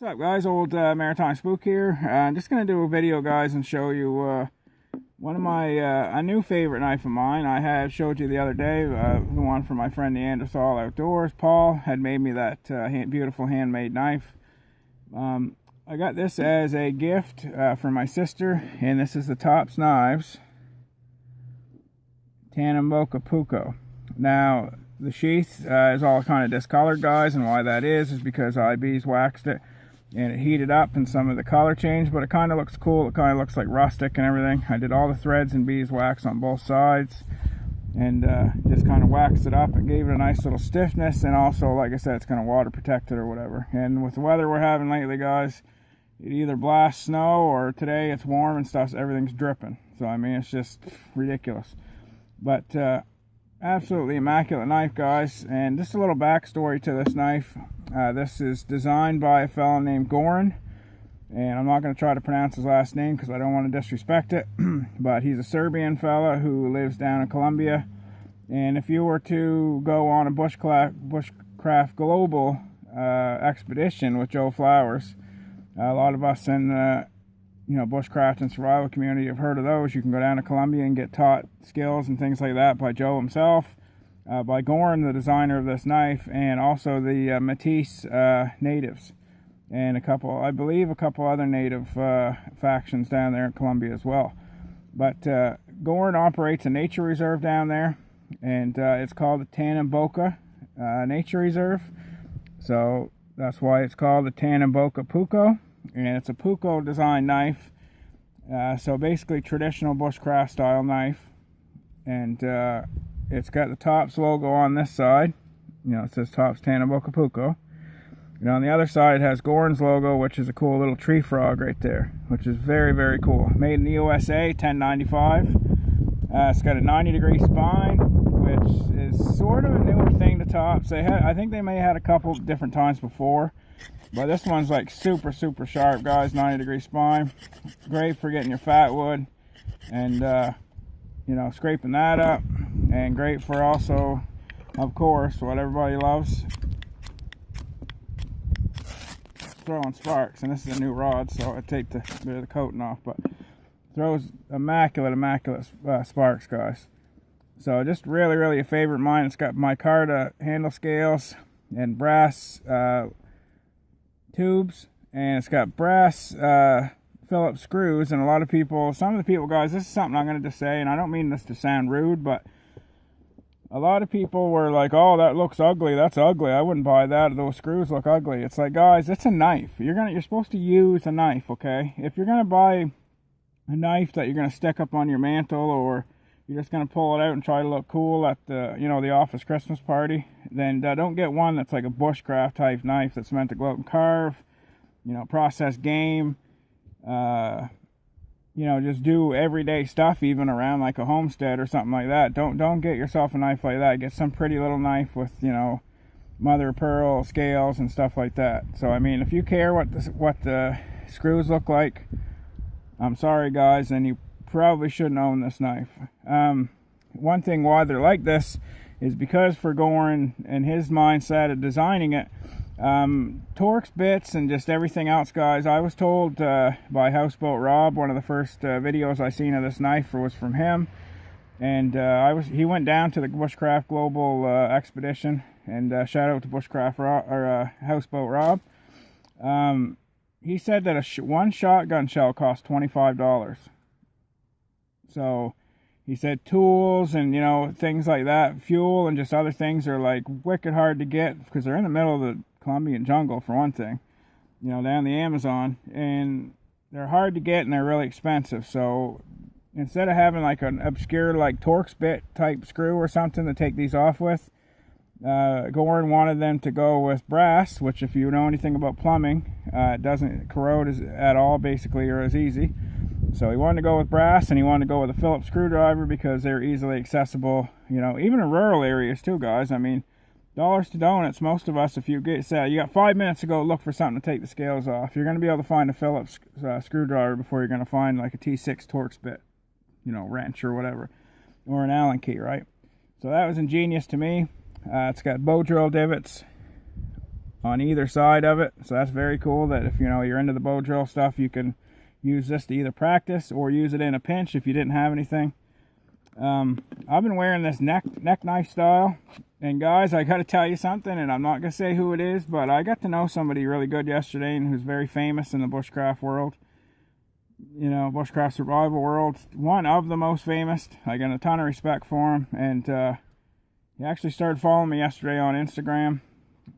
What's up, guys? Old Maritime Spook here. I'm just going to do a video, guys, and show you one of my a new favorite knife of mine. I had showed you the other day, the one from my friend Neanderthal Outdoors. Paul had made me that beautiful handmade knife. I got this as a gift from my sister, and this is the Tops Knives Tanimboca Puukko. Now, the sheath is all kind of discolored, guys, and why that is because I beeswaxed it and it heated up and some of the color changed, but it kind of looks cool. It kind of looks like rustic and everything. I did all the threads and beeswax on both sides and just kind of waxed it up and gave it a nice little stiffness, and also, like I said, it's going to water protect it or whatever. And with the weather we're having lately, guys, it either blasts snow or today it's warm and stuff, so everything's dripping. So I mean, it's just ridiculous. But absolutely immaculate knife, guys. And just a little backstory to this knife. This is designed by a fellow named Goran, and I'm not going to try to pronounce his last name because I don't want to disrespect it. But he's a Serbian fella who lives down in Colombia. And if you were to go on a bushcraft global expedition with Joe Flowers, a lot of us in bushcraft and survival community have heard of those. You can go down to Colombia and get taught skills and things like that by Joe himself, by Goran, the designer of this knife, and also the Matisse natives, and I believe a couple other native factions down there in Colombia as well. But Goran operates a nature reserve down there, and it's called the Tanimboca Nature Reserve. So that's why it's called the Tanimboca Puukko. And it's a Puukko design knife, so basically traditional bushcraft style knife. And it's got the Tops logo on this side. It says Tops Tanimboca Puukko. And on the other side it has Goran's logo, which is a cool little tree frog right there, which is very, very cool. Made in the USA, 1095. It's got a 90-degree spine, which is sort of a newer thing to Tops. I think they may have had a couple different times before. But this one's like super, super sharp, guys. 90-degree spine. Great for getting your fat wood and, scraping that up. And great for also, of course, what everybody loves, throwing sparks. And this is a new rod, so I take the bit of the coating off. But throws immaculate sparks, guys. So just really, really a favorite of mine. It's got micarta handle scales and brass tubes, and it's got brass Phillips screws. And some of the people, guys, this is something I'm going to just say, and I don't mean this to sound rude, but a lot of people were like, oh, that looks ugly, that's ugly, I wouldn't buy that, those screws look ugly. It's like, guys, it's a knife. You're supposed to use a knife, okay? If you're going to buy a knife that you're going to stick up on your mantle, or you're just going to pull it out and try to look cool at the office Christmas party, then don't get one that's like a bushcraft type knife that's meant to go out and carve, process game, just do everyday stuff, even around like a homestead or something like that. Don't get yourself a knife like that. Get some pretty little knife with, mother of pearl scales and stuff like that. So I mean, if you care what the screws look like, I'm sorry, guys, and you probably shouldn't own this knife. One thing why they're like this is because for Goran and his mindset of designing it, Torx bits and just everything else, guys. I was told by Houseboat Rob, one of the first videos I seen of this knife was from him, and he went down to the Bushcraft Global expedition, and shout out to Bushcraft Houseboat Rob. He said that one shotgun shell cost $25. So he said tools and things like that, fuel and just other things are like wicked hard to get because they're in the middle of the Colombian jungle, for one thing, down the Amazon, and they're hard to get and they're really expensive. So instead of having like an obscure like Torx bit type screw or something to take these off with, Goran wanted them to go with brass, which if you know anything about plumbing, it doesn't corrode at all basically, or as easy. So he wanted to go with brass, and he wanted to go with a Phillips screwdriver because they're easily accessible, even in rural areas too, guys. I mean, dollars to donuts. Most of us, if you you got 5 minutes to go look for something to take the scales off, you're going to be able to find a Phillips screwdriver before you're going to find like a T6 Torx bit, wrench or whatever, or an Allen key, right? So that was ingenious to me. It's got bow drill divots on either side of it. So that's very cool that if you're into the bow drill stuff, you can use this to either practice or use it in a pinch if you didn't have anything. I've been wearing this neck knife style, and guys, I gotta tell you something, and I'm not gonna say who it is, but I got to know somebody really good yesterday and who's very famous in the bushcraft world, bushcraft survival world, one of the most famous. I got a ton of respect for him, and he actually started following me yesterday on Instagram,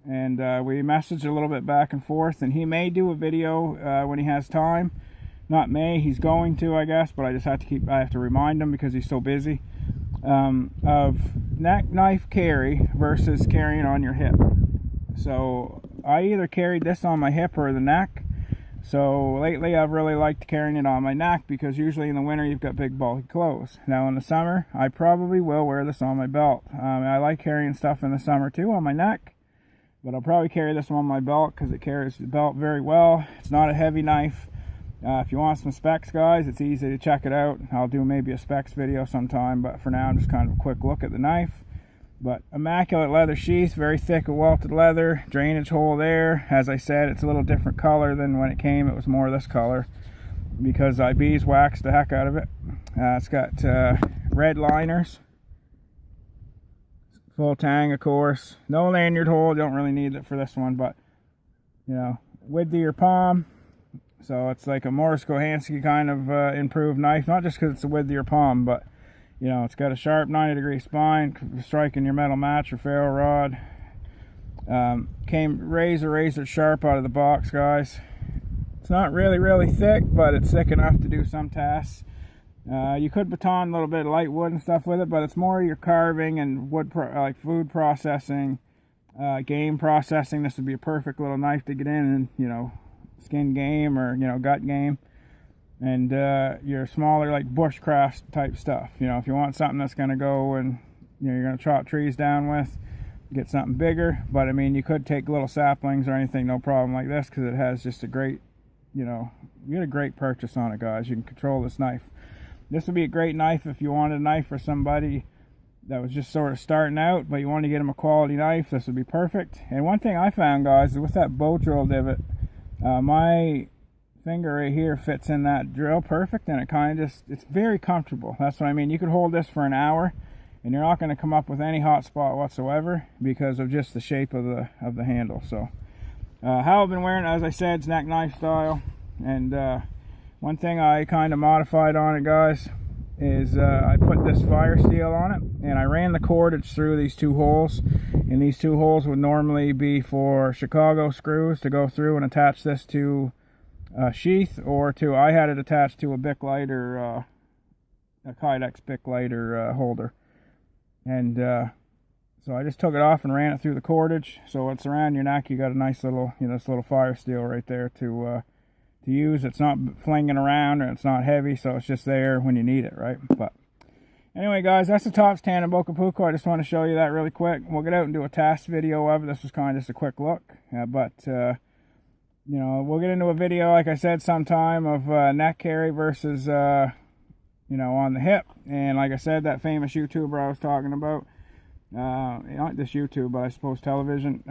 and we messaged a little bit back and forth, and he may do a video when he has time. Not may, he's going to, I guess, but I just have to remind him because he's so busy, of neck knife carry versus carrying on your hip. So I either carried this on my hip or the neck. So lately I've really liked carrying it on my neck because usually in the winter you've got big bulky clothes. Now in the summer I probably will wear this on my belt. I like carrying stuff in the summer too on my neck, but I'll probably carry this on my belt because it carries the belt very well. It's not a heavy knife. If you want some specs, guys, it's easy to check it out. I'll do maybe a specs video sometime, but for now, just kind of a quick look at the knife. But immaculate leather sheath, very thick welted leather, drainage hole there. As I said, it's a little different color than when it came. It was more this color because I beeswaxed the heck out of it. It's got red liners, full tang, of course. No lanyard hole, don't really need it for this one, but width of your palm. So it's like a Morris Kohansky kind of improved knife, not just because it's the width of your palm, but it's got a sharp 90-degree spine, striking your metal match or ferro rod. Came razor sharp out of the box, guys. It's not really thick, but it's thick enough to do some tasks. You could baton a little bit of light wood and stuff with it, but it's more your carving and wood, like food processing, game processing. This would be a perfect little knife to get in and skin game or gut game, and your smaller like bushcraft type stuff. If you want something that's going to go and you're going to chop trees down with, get something bigger. But I mean, you could take little saplings or anything, no problem, like this, because it has just a great, you get a great purchase on it, guys. You can control this knife. This would be a great knife if you wanted a knife for somebody that was just sort of starting out, but you want to get them a quality knife. This would be perfect. And one thing I found, guys, is with that bow drill divot, my finger right here fits in that drill perfect, and it kind of it's very comfortable. That's what I mean. You could hold this for an hour and you're not going to come up with any hot spot whatsoever because of just the shape of the handle. So how I've been wearing it, as I said, it's neck knife style. And one thing I kind of modified on it, guys, is I put this fire steel on it, and I ran the cordage through these two holes, and these two holes would normally be for Chicago screws to go through and attach this to a sheath, or I had it attached to a Bic light or a Kydex Bic light or holder. And so I just took it off and ran it through the cordage, so it's around your neck. You got a nice little this little fire steel right there to use. It's not flinging around, or it's not heavy, so it's just there when you need it, right? But anyway, guys, that's the Tops Tanimboca Puukko. I just want to show you that really quick. We'll get out and do a test video of it. This was kind of just a quick look, but we'll get into a video, like I said, sometime of neck carry versus on the hip. And like I said, that famous YouTuber I was talking about, not this YouTube, but I suppose television,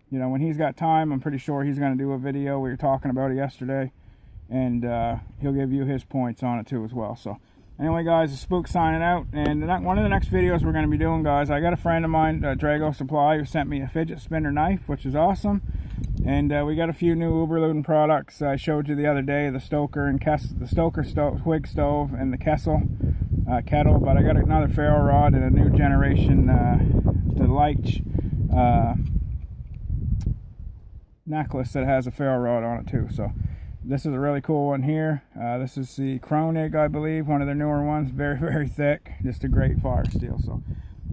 when he's got time, I'm pretty sure he's going to do a video. We were talking about it yesterday, and he'll give you his points on it too as well. So anyway, guys, the Spook signing out, and one of the next videos we're going to be doing, guys, I got a friend of mine, Drago Supply, who sent me a fidget spinner knife, which is awesome. And we got a few new Uberluden products. I showed you the other day, the Stoker and the Stoker Twig stove and the Kessel kettle. But I got another ferro rod and a new generation Delich necklace that has a ferro rod on it too. So this is a really cool one here. This is the Kronig, I believe, one of their newer ones. Very thick, just a great fire steel. So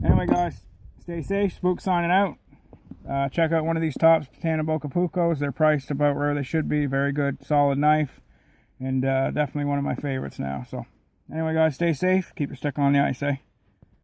anyway, guys, stay safe. Spook signing out. Check out one of these Tops Tanimboca Puukkos. They're priced about where they should be. Very good, solid knife, and definitely one of my favorites now. So anyway, guys, stay safe. Keep your stick on the ice, eh?